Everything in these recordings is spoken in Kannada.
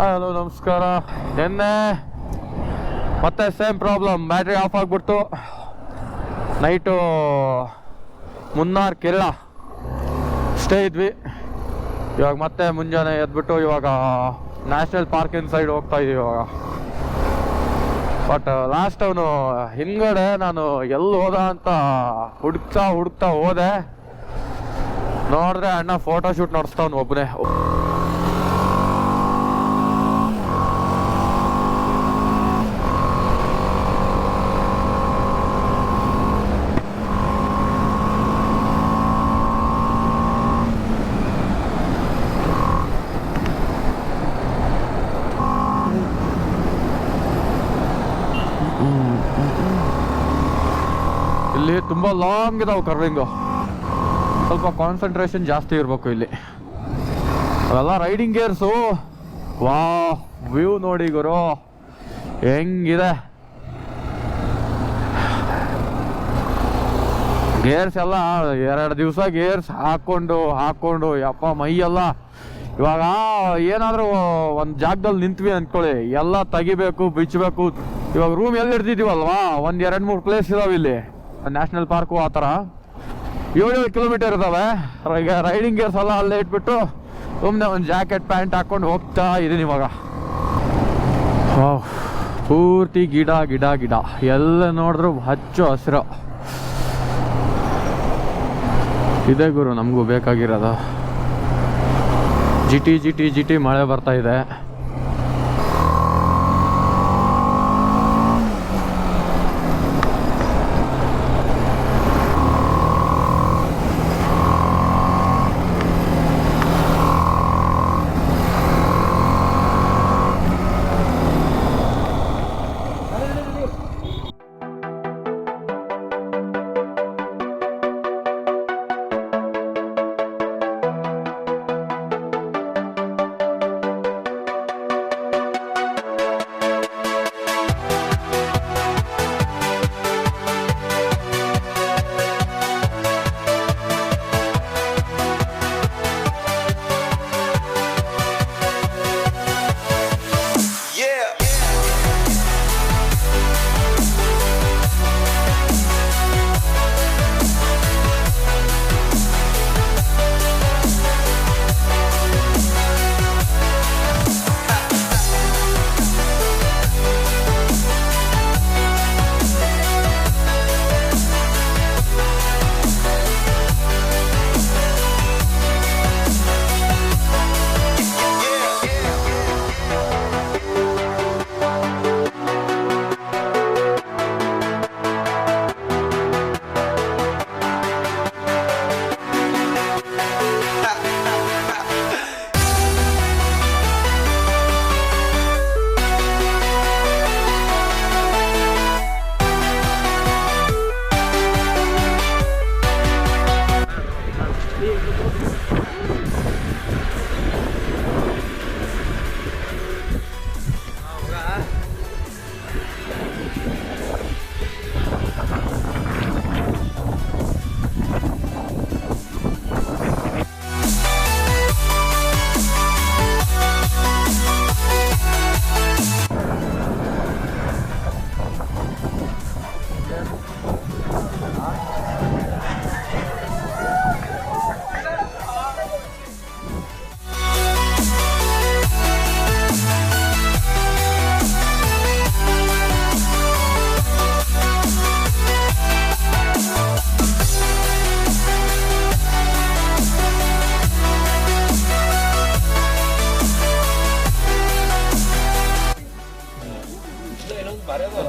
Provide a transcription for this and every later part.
ಹಲೋ ನಮಸ್ಕಾರ. ನಿನ್ನೆ ಮತ್ತೆ ಸೇಮ್ ಪ್ರಾಬ್ಲಮ್, ಬ್ಯಾಟ್ರಿ ಆಫ್ ಆಗಿಬಿಡ್ತು. ನೈಟು ಮುನ್ನಾರ್ ಕೇರಳ ಸ್ಟೇ ಇದ್ವಿ. ಇವಾಗ ಮತ್ತೆ ಮುಂಜಾನೆ ಎದ್ಬಿಟ್ಟು ಇವಾಗ ನ್ಯಾಷನಲ್ ಪಾರ್ಕಿನ ಸೈಡ್ ಹೋಗ್ತಾ ಇದೀವಿ ಇವಾಗ. ಬಟ್ ಲಾಸ್ಟ್ ಅವನು ಹಿಂದ್ಗಡೆ ನಾನು ಎಲ್ಲಿ ಹೋದ ಅಂತ ಹುಡುಕ್ತಾ ಹೋದೆ. ನೋಡಿದ್ರೆ ಅಣ್ಣ ಫೋಟೋ ಶೂಟ್ ನಡೆಸ್ತಾವ್ನು ಒಬ್ಬನೇ. ಇಲ್ಲಿ ತುಂಬ ಲಾಂಗ್ ಇದಾವೆ ಕರ್ವಿಂಗು, ಸ್ವಲ್ಪ ಕಾನ್ಸಂಟ್ರೇಷನ್ ಜಾಸ್ತಿ ಇರಬೇಕು ಇಲ್ಲಿ. ಅವೆಲ್ಲ ರೈಡಿಂಗ್ ಗೇರ್ಸು. ವಾ ವ್ಯೂ ನೋಡಿ ಗುರು ಹೆಂಗಿದೆ. ಗೇರ್ಸ್ ಎಲ್ಲ 2 ದಿವಸ ಗೇರ್ಸ್ ಹಾಕ್ಕೊಂಡು ಯಪ್ಪ ಮೈಯೆಲ್ಲ. ಇವಾಗ ಏನಾದರೂ ಒಂದು ಜಾಗದಲ್ಲಿ ನಿಂತ್ವಿ ಅಂದ್ಕೊಳ್ಳಿ, ಎಲ್ಲ ತೆಗಿಬೇಕು ಬಿಚ್ಚಬೇಕು. ಇವಾಗ ರೂಮ್ ಎಲ್ಲಿ ಹಿಡ್ದಿದ್ದೀವಲ್ವಾ, 1-2-3 ಪ್ಲೇಸ್ ಇದಾವೆ ಇಲ್ಲಿ ನ್ಯಾಷನಲ್ ಪಾರ್ಕು. ಆ ಥರ 7 ಕಿಲೋಮೀಟರ್ ಇದ್ದಾವೆ. ಈಗ ರೈಡಿಂಗ್ ಗೇರ್ಸ್ ಎಲ್ಲ ಅಲ್ಲೇ ಇಟ್ಬಿಟ್ಟು ಸುಮ್ಮನೆ ಒಂದು ಜಾಕೆಟ್ ಪ್ಯಾಂಟ್ ಹಾಕ್ಕೊಂಡು ಹೋಗ್ತಾ ಇದ್ದೀನಿ ಇವಾಗ. ಪೂರ್ತಿ ಗಿಡ ಎಲ್ಲ ನೋಡಿದ್ರು ಹಚ್ಚು ಹಸಿರು. ಇದೇ ಗುರು ನಮಗೂ ಬೇಕಾಗಿರೋದು. ಜಿಟಿ ಮಳೆ ಬರ್ತಾ ಇದೆ.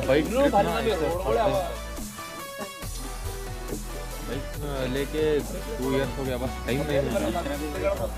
बाइक लेके 2 इयर्स हो गया, बस टाइम नहीं मिल रहा।